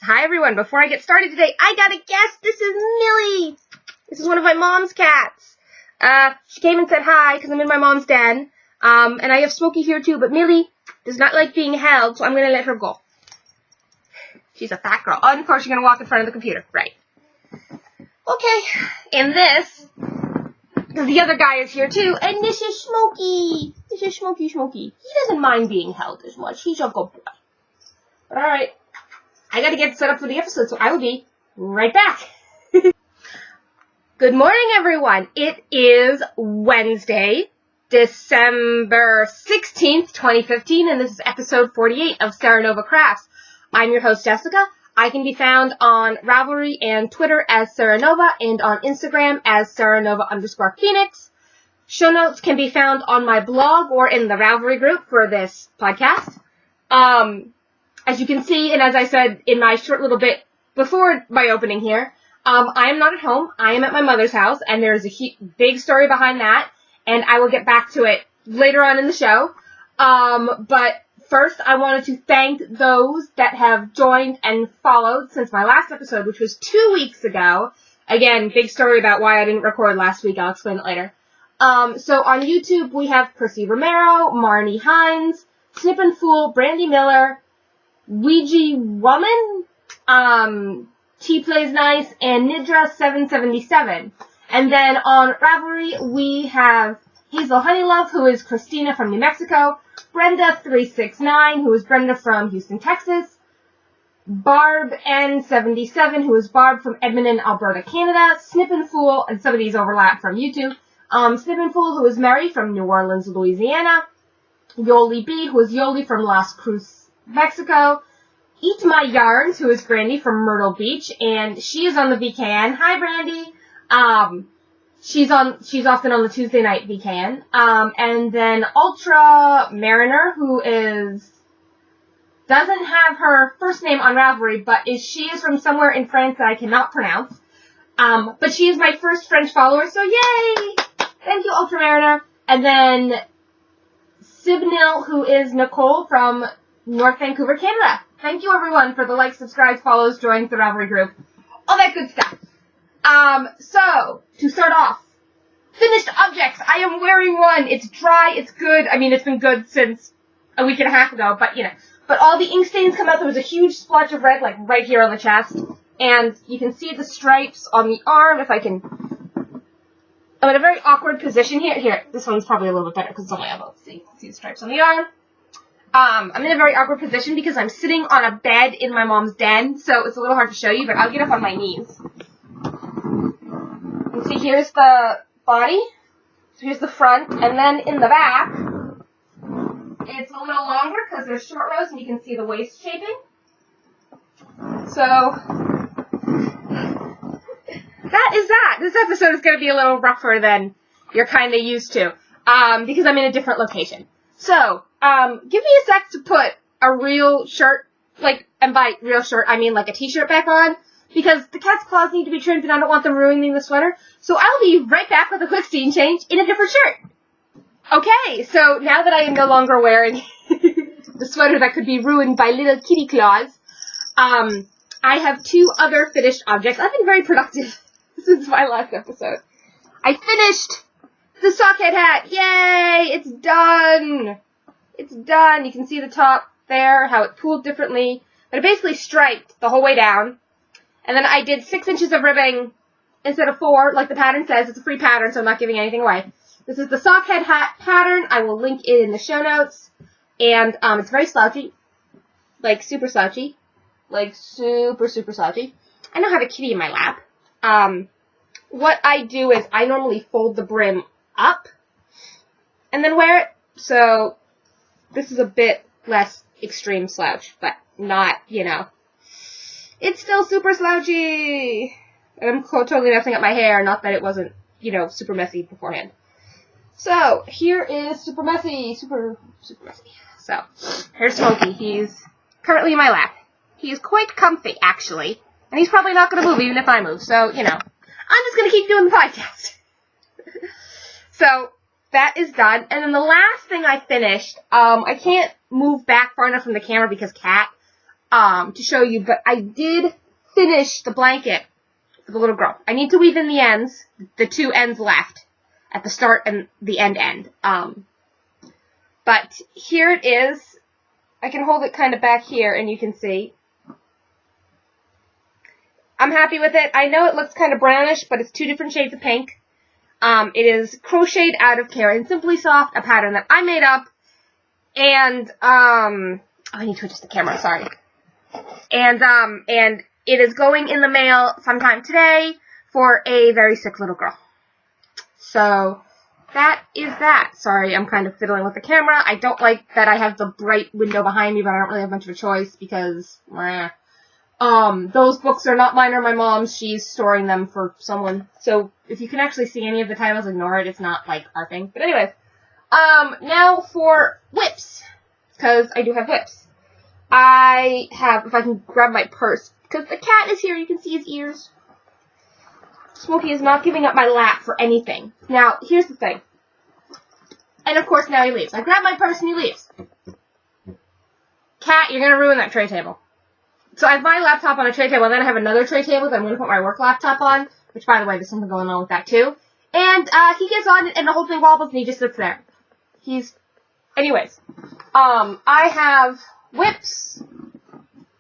Hi everyone, before I get started today, I got a guest. This is Millie. This is one of my mom's cats. She came and said hi because I'm in my mom's den. And I have Smokey here too, but Millie does not like being held, so I'm going to let her go. She's a fat girl. Oh, and of course you're going to walk in front of the computer. Right. Okay, and this, because the other guy is here too, and this is Smokey. This is Smokey. He doesn't mind being held as much. He's a good boy. But alright. I gotta get set up for the episode, so I will be right back. Good morning, everyone. It is Wednesday, December 16th, 2015, and this is episode 48 of Serenova Crafts. I'm your host, Jessica. I can be found on Ravelry and Twitter as Serenova, and on Instagram as Serenova_Phoenix. Show notes can be found on my blog or in the Ravelry group for this podcast. As you can see, and as I said in my short little bit before my opening here, I am not at home. I am at my mother's house, and there's a big story behind that, and I will get back to it later on in the show. But first, I wanted to thank those that have joined and followed since my last episode, which was 2 weeks ago. Again, big story about why I didn't record last week. I'll explain it later. So on YouTube, we have Percy Romero, Marnie Hines, Snip and Fool, Brandy Miller, Ouija Woman, T Plays Nice, and Nidra777. And then on Ravelry, we have Hazel Honeylove, who is Christina from New Mexico, Brenda369, who is Brenda from Houston, Texas, Barb N77, who is Barb from Edmonton, Alberta, Canada, Snip and Fool, and some of these overlap from YouTube, Snip and Fool, who is Mary from New Orleans, Louisiana, Yoli B, who is Yoli from Las Cruces, Mexico, Eat My Yarns, who is Brandy from Myrtle Beach, and she is on the VKN. Hi, Brandy. She's often on the Tuesday night VKN. And then Ultra Mariner, who doesn't have her first name on Ravelry, but she is from somewhere in France that I cannot pronounce. But she is my first French follower, so yay! Thank you, Ultra Mariner. And then Sibnil, who is Nicole from North Vancouver, Canada. Thank you, everyone, for the likes, subscribes, follows, joins the Ravelry group. All that good stuff. So, to start off, finished objects. I am wearing one. It's dry. It's good. I mean, it's been good since a week and a half ago, but, But all the ink stains come out. There was a huge splotch of red, like, right here on the chest. And you can see the stripes on the arm, if I can... I'm in a very awkward position here. Here, this one's probably a little bit better because it's on my elbow. See the stripes on the arm. I'm in a very awkward position because I'm sitting on a bed in my mom's den, so it's a little hard to show you, but I'll get up on my knees. You see, here's the body, so here's the front, and then in the back, it's a little longer because there's short rows and you can see the waist shaping. So, that is that. This episode is going to be a little rougher than you're kind of used to, because I'm in a different location. So, give me a sec to put a real shirt, and by real shirt, I mean like a t-shirt back on, because the cat's claws need to be trimmed and I don't want them ruining the sweater. So I'll be right back with a quick scene change in a different shirt. Okay, so now that I am no longer wearing the sweater that could be ruined by little kitty claws, I have two other finished objects. I've been very productive since my last episode. I finished the sockhead hat! Yay! It's done! It's done. You can see the top there, how it pooled differently. But it basically striped the whole way down. And then I did 6 inches of ribbing instead of 4, like the pattern says. It's a free pattern, so I'm not giving anything away. This is the sockhead hat pattern. I will link it in the show notes. And it's very slouchy. Like, super slouchy. Like, super, super slouchy. I now have a kitty in my lap. What I do is I normally fold the brim up and then wear it. So this is a bit less extreme slouch, but not, It's still super slouchy. And I'm totally messing up my hair, not that it wasn't, super messy beforehand. So, here is super messy, super messy. So, here's Smokey. He's currently in my lap. He's quite comfy, actually. And he's probably not going to move, even if I move. So, I'm just going to keep doing the podcast. So, that is done. And then the last thing I finished, I can't move back far enough from the camera because Cat, to show you, but I did finish the blanket for the little girl. I need to weave in the ends, the two ends left, at the start and the end. But here it is. I can hold it kind of back here, and you can see. I'm happy with it. I know it looks kind of brownish, but it's two different shades of pink. It is crocheted out of Care and Simply Soft, a pattern that I made up. And, I need to adjust the camera, sorry. And it is going in the mail sometime today for a very sick little girl. So, that is that. Sorry, I'm kind of fiddling with the camera. I don't like that I have the bright window behind me, but I don't really have much of a choice because, those books are not mine or my mom's. She's storing them for someone. So, if you can actually see any of the titles, ignore it. It's not, like, our thing. But anyways, now for whips. Because I do have whips. I have, if I can grab my purse, because the cat is here, you can see his ears. Smokey is not giving up my lap for anything. Now, here's the thing. And of course, now he leaves. I grab my purse and he leaves. Cat, you're going to ruin that tray table. So I have my laptop on a tray table, and then I have another tray table that I'm going to put my work laptop on, which, by the way, there's something going on with that, too. And he gets on, and the whole thing wobbles, and he just sits there. Anyways, I have whips.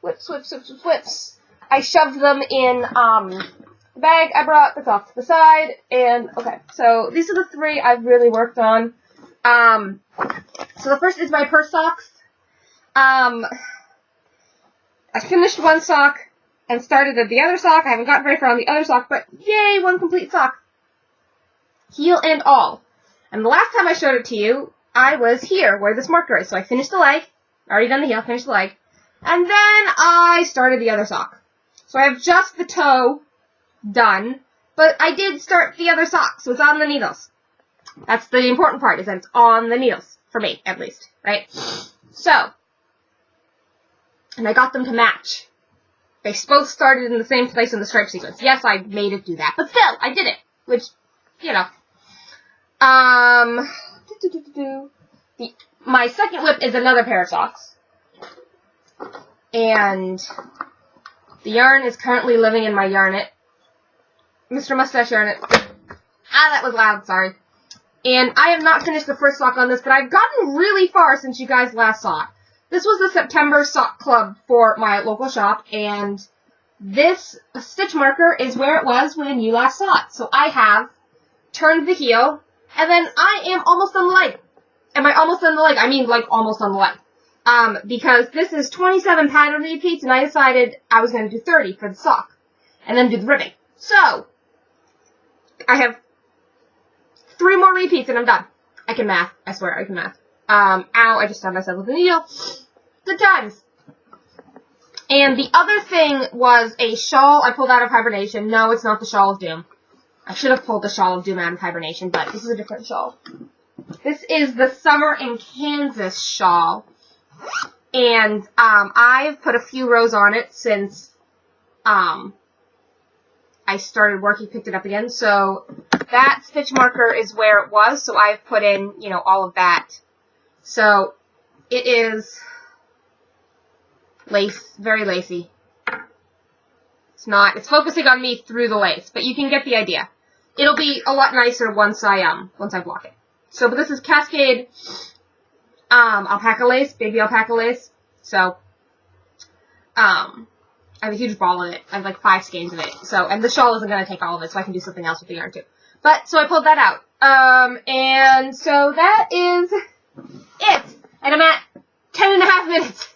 Whips. I shoved them in, the bag I brought that's off to the side, and, okay, so these are the three I've really worked on. So the first is my purse socks. I finished one sock and started at the other sock. I haven't gotten very far on the other sock, but yay, one complete sock. Heel and all. And the last time I showed it to you, I was here, where this marker is. So I finished the leg, already done the heel, finished the leg, and then I started the other sock. So I have just the toe done, but I did start the other sock, so it's on the needles. That's the important part, is that it's on the needles, for me, at least, right? So, and I got them to match. They both started in the same place in the stripe sequence. Yes, I made it do that, but still, I did it, which, you know. My second whip is another pair of socks. And the yarn is currently living in my Yarn-It. Mr. Mustache Yarn-It. That was loud, sorry. And I have not finished the first sock on this, but I've gotten really far since you guys last saw it. This was the September sock club for my local shop, and this stitch marker is where it was when you last saw it. So I have turned the heel, and then I am almost on the leg. Am I almost on the leg? I mean, like, almost on the leg. Because this is 27 pattern repeats, and I decided I was going to do 30 for the sock, and then do the ribbing. So, I have 3 more repeats, and I'm done. I can math. I swear, I can math. Ow, I just stabbed myself with a needle. Good times. And the other thing was a shawl I pulled out of hibernation. No, it's not the Shawl of Doom. I should have pulled the Shawl of Doom out of hibernation, but this is a different shawl. This is the Summer in Kansas shawl. And, I've put a few rows on it since, I started work. He picked it up again. So, that stitch marker is where it was. So, I've put in, you know, all of that. So, it is lace, very lacy. It's focusing on me through the lace, but you can get the idea. It'll be a lot nicer once I block it. So, but this is Cascade, alpaca lace, baby alpaca lace. So, I have a huge ball of it. I have like 5 skeins of it. So, and the shawl isn't going to take all of it, so I can do something else with the yarn too. But, so I pulled that out. And so that is it. And I'm at 10.5 minutes.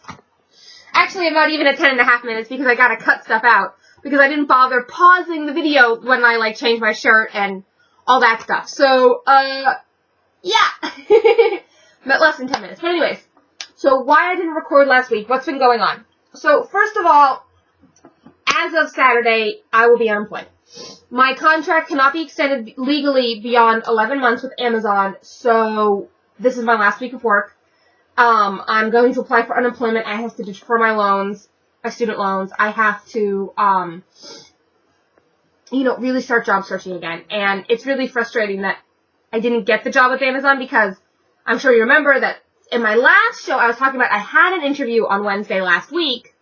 Actually, I'm not even at 10.5 minutes because I gotta cut stuff out. Because I didn't bother pausing the video when I, like, changed my shirt and all that stuff. So, yeah. But less than 10 minutes. But anyways, so why I didn't record last week, what's been going on? So, first of all, as of Saturday, I will be unemployed. My contract cannot be extended legally beyond 11 months with Amazon, so this is my last week of work. I'm going to apply for unemployment. I have to defer my loans, my student loans. I have to, really start job searching again. And it's really frustrating that I didn't get the job with Amazon because I'm sure you remember that in my last show I was talking about I had an interview on Wednesday last week,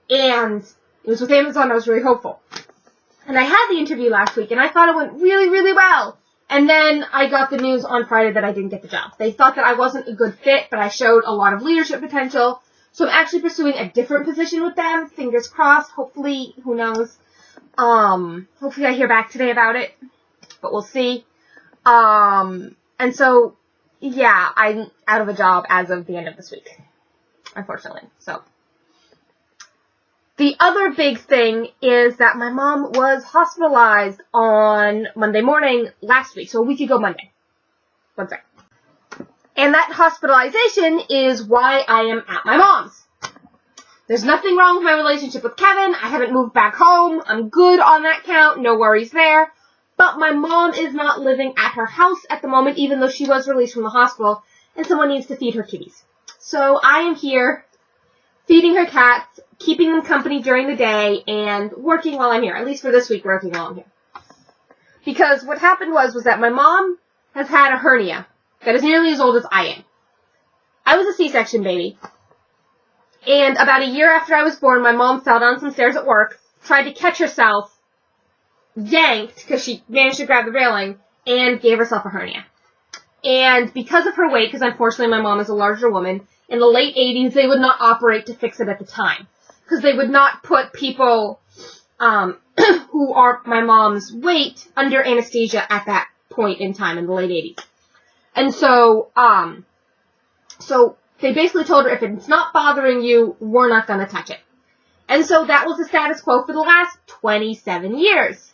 And it was with Amazon. I was really hopeful. And I had the interview last week, and I thought it went really, really well. And then I got the news on Friday that I didn't get the job. They thought that I wasn't a good fit, but I showed a lot of leadership potential. So I'm actually pursuing a different position with them. Fingers crossed. Hopefully, who knows. Hopefully I hear back today about it. But we'll see. And so, yeah, I'm out of a job as of the end of this week. Unfortunately. So. The other big thing is that my mom was hospitalized on Monday morning last week, so a week ago Monday. One sec. And that hospitalization is why I am at my mom's. There's nothing wrong with my relationship with Kevin. I haven't moved back home. I'm good on that count. No worries there. But my mom is not living at her house at the moment, even though she was released from the hospital, and someone needs to feed her kitties. So I am here feeding her cats, keeping them company during the day, and working while I'm here. At least for this week, working while I'm here. Because what happened was that my mom has had a hernia that is nearly as old as I am. I was a C-section baby. And about a year after I was born, my mom fell down some stairs at work, tried to catch herself, yanked, because she managed to grab the railing, and gave herself a hernia. And because of her weight, because unfortunately my mom is a larger woman, in the late 80s, they would not operate to fix it at the time. Because they would not put people who are my mom's weight under anesthesia at that point in time in the late 80s. And so, so they basically told her, if it's not bothering you, we're not going to touch it. And so that was the status quo for the last 27 years.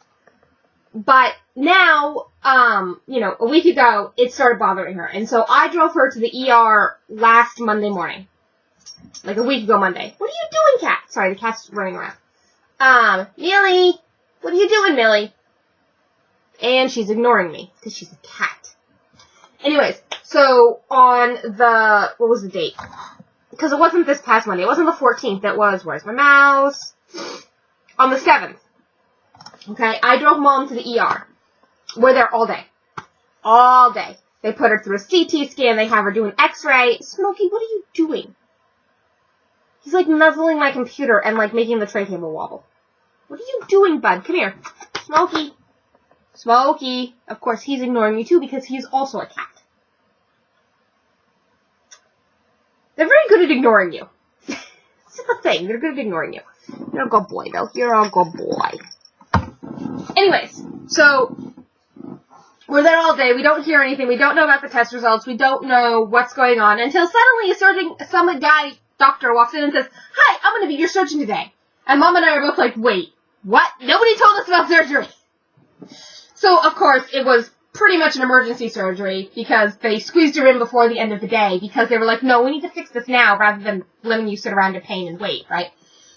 But now, a week ago, it started bothering her. And so I drove her to the ER last Monday morning. Like a week ago Monday. What are you doing, cat? Sorry, the cat's running around. Millie! What are you doing, Millie? And she's ignoring me, because she's a cat. Anyways, so on the, what was the date? Because it wasn't this past Monday. It wasn't the 14th. It was, where's my mouse? On the 7th. Okay, I drove mom to the ER. We're there all day. All day. They put her through a CT scan. They have her do an x-ray. Smokey, what are you doing? He's like nuzzling my computer and like making the tray table wobble. What are you doing, bud? Come here. Smokey. Smokey. Of course, he's ignoring me too because he's also a cat. They're very good at ignoring you. It's just a thing. They're good at ignoring you. You're a good boy, though. You're a good boy. Anyways, so we're there all day. We don't hear anything. We don't know about the test results. We don't know what's going on until suddenly some guy, doctor, walks in and says, "Hi, I'm going to be your surgeon today." And Mom and I are both like, "Wait, what? Nobody told us about surgery." So, of course, it was pretty much an emergency surgery because they squeezed her in before the end of the day because they were like, "No, we need to fix this now rather than letting you sit around in pain and wait," right?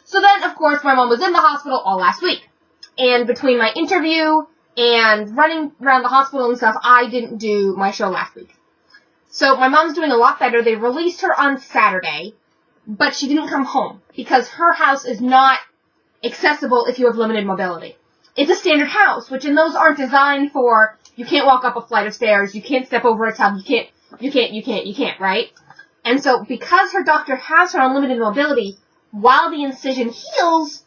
So then, of course, my mom was in the hospital all last week. And between my interview and running around the hospital and stuff, I didn't do my show last week. So my mom's doing a lot better. They released her on Saturday, but she didn't come home because her house is not accessible if you have limited mobility. It's a standard house, which in those aren't designed for, you can't walk up a flight of stairs, you can't step over a tub, you can't, right? And so because her doctor has her on limited mobility, while the incision heals,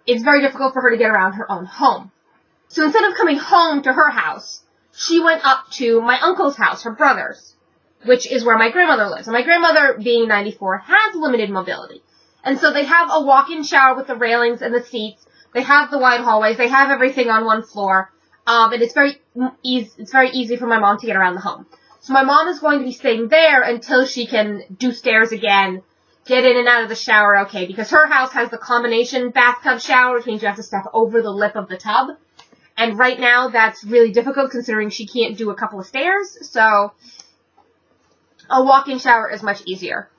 it's very difficult for her to get around her own home. So instead of coming home to her house, she went up to my uncle's house, her brother's, which is where my grandmother lives. And my grandmother, being 94, has limited mobility. And so they have a walk-in shower with the railings and the seats. They have the wide hallways. They have everything on one floor. And it's very easy for my mom to get around the home. So my mom is going to be staying there until she can do stairs again, get in and out of the shower okay, because her house has the combination bathtub shower, which means you have to step over the lip of the tub. And right now, that's really difficult considering she can't do a couple of stairs, so a walk-in shower is much easier.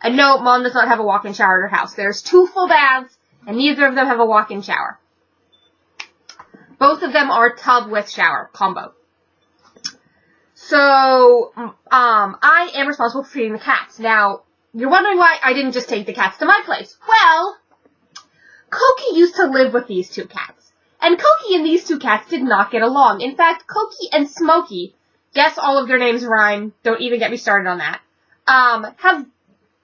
And no, Mom does not have a walk-in shower at her house. There's 2 full baths, and neither of them have a walk-in shower. Both of them are tub with shower combo. So, I am responsible for feeding the cats. Now, you're wondering why I didn't just take the cats to my place. Well, Cokie used to live with these 2 cats. And Cokie and these 2 cats did not get along. In fact, Cokie and Smokey, guess all of their names rhyme, don't even get me started on that, have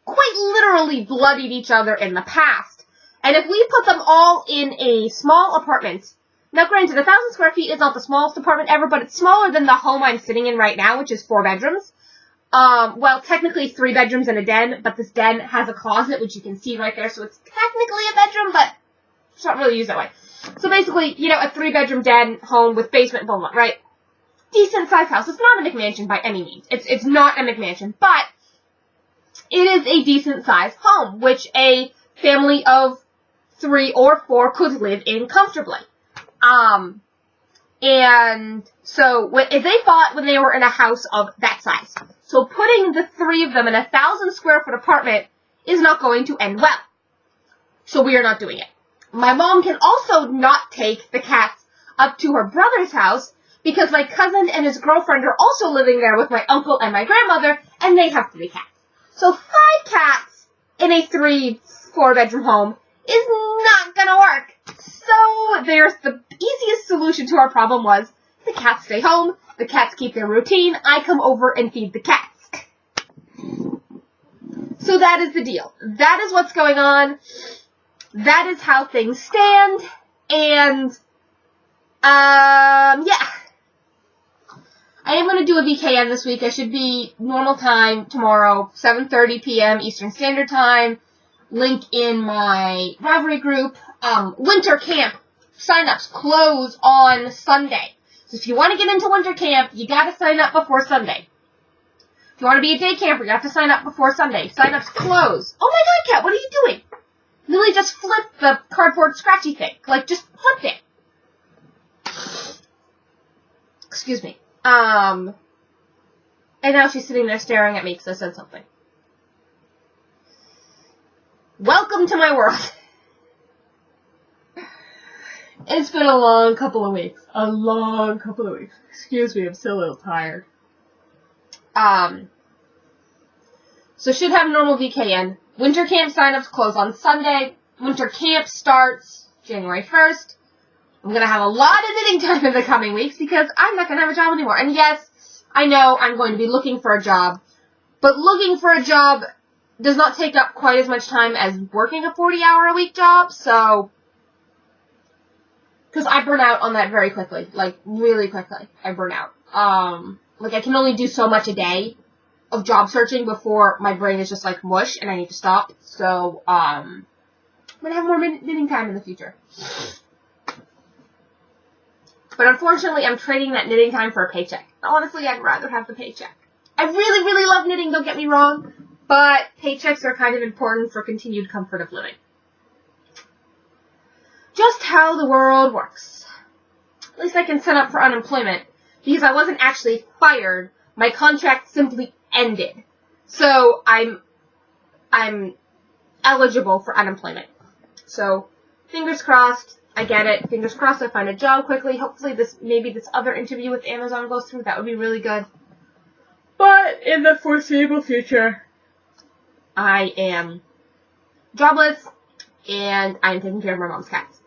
quite literally bloodied each other in the past. And if we put them all in a small apartment, now granted, 1,000 square feet is not the smallest apartment ever, but it's smaller than the home I'm sitting in right now, which is 4 bedrooms. Well, technically 3 bedrooms and a den, but this den has a closet, which you can see right there, so it's technically a bedroom, but it's not really used that way. So basically, you know, a 3-bedroom den home with basement and blah, blah, right? Decent sized house. It's not a McMansion by any means. It's not a McMansion, but it is a decent sized home, which a family of 3 or 4 could live in comfortably. And so if they fought when they were in a house of that size. So putting the 3 of them in a 1,000 square foot apartment is not going to end well. So we are not doing it. My mom can also not take the cats up to her brother's house because my cousin and his girlfriend are also living there with my uncle and my grandmother, and they have 3 cats. So 5 cats in a 3-4 bedroom home is not gonna work. So there's the easiest solution to our problem was the cats stay home, the cats keep their routine, I come over and feed the cats. So that is the deal. That is what's going on. That is how things stand. And, yeah. I am going to do a VKN this week. I should be normal time tomorrow, 7:30 p.m. Eastern Standard Time. Link in my Ravelry group. Winter camp sign-ups close on Sunday. So if you want to get into winter camp, you got to sign up before Sunday. If you want to be a day camper, you have to sign up before Sunday. Sign-ups close. Oh my god, Kat, what are you doing? Lily just flipped the cardboard scratchy thing. Like, just flipped it. Excuse me. And now she's sitting there staring at me because I said something. Welcome to my world. It's been a long couple of weeks. Excuse me, I'm still a little tired. So should have normal VKN. Winter camp signups close on Sunday. Winter camp starts January 1st. I'm going to have a lot of knitting time in the coming weeks because I'm not going to have a job anymore. And yes, I know I'm going to be looking for a job. But looking for a job does not take up quite as much time as working a 40-hour-a-week job. So, because I burn out on that very quickly. Like, really quickly. I burn out. Like, I can only do so much a day of job searching before my brain is just like mush and I need to stop. So, I'm going to have more knitting time in the future. But unfortunately, I'm trading that knitting time for a paycheck. Honestly, I'd rather have the paycheck. I really, really love knitting, don't get me wrong, but paychecks are kind of important for continued comfort of living. Just how the world works. At least I can sign up for unemployment, because I wasn't actually fired. My contract simply ended. So I'm eligible for unemployment. So, fingers crossed. I get it. Fingers crossed I find a job quickly. Hopefully maybe this other interview with Amazon goes through. That would be really good. But in the foreseeable future, I am jobless and I'm taking care of my mom's cats.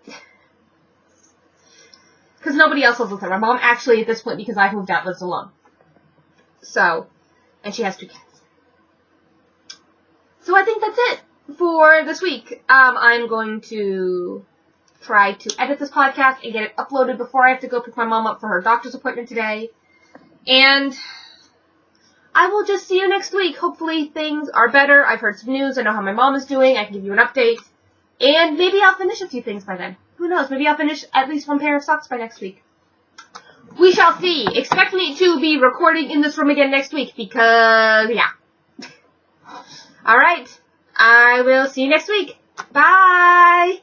Because nobody else lives with her. My mom actually at this point, because I moved out, lives alone. So, and she has 2 cats. So I think that's it for this week. I'm going to try to edit this podcast and get it uploaded before I have to go pick my mom up for her doctor's appointment today. And I will just see you next week. Hopefully things are better. I've heard some news. I know how my mom is doing. I can give you an update. And maybe I'll finish a few things by then. Who knows? Maybe I'll finish at least 1 pair of socks by next week. We shall see. Expect me to be recording in this room again next week because, yeah. Alright. I will see you next week. Bye!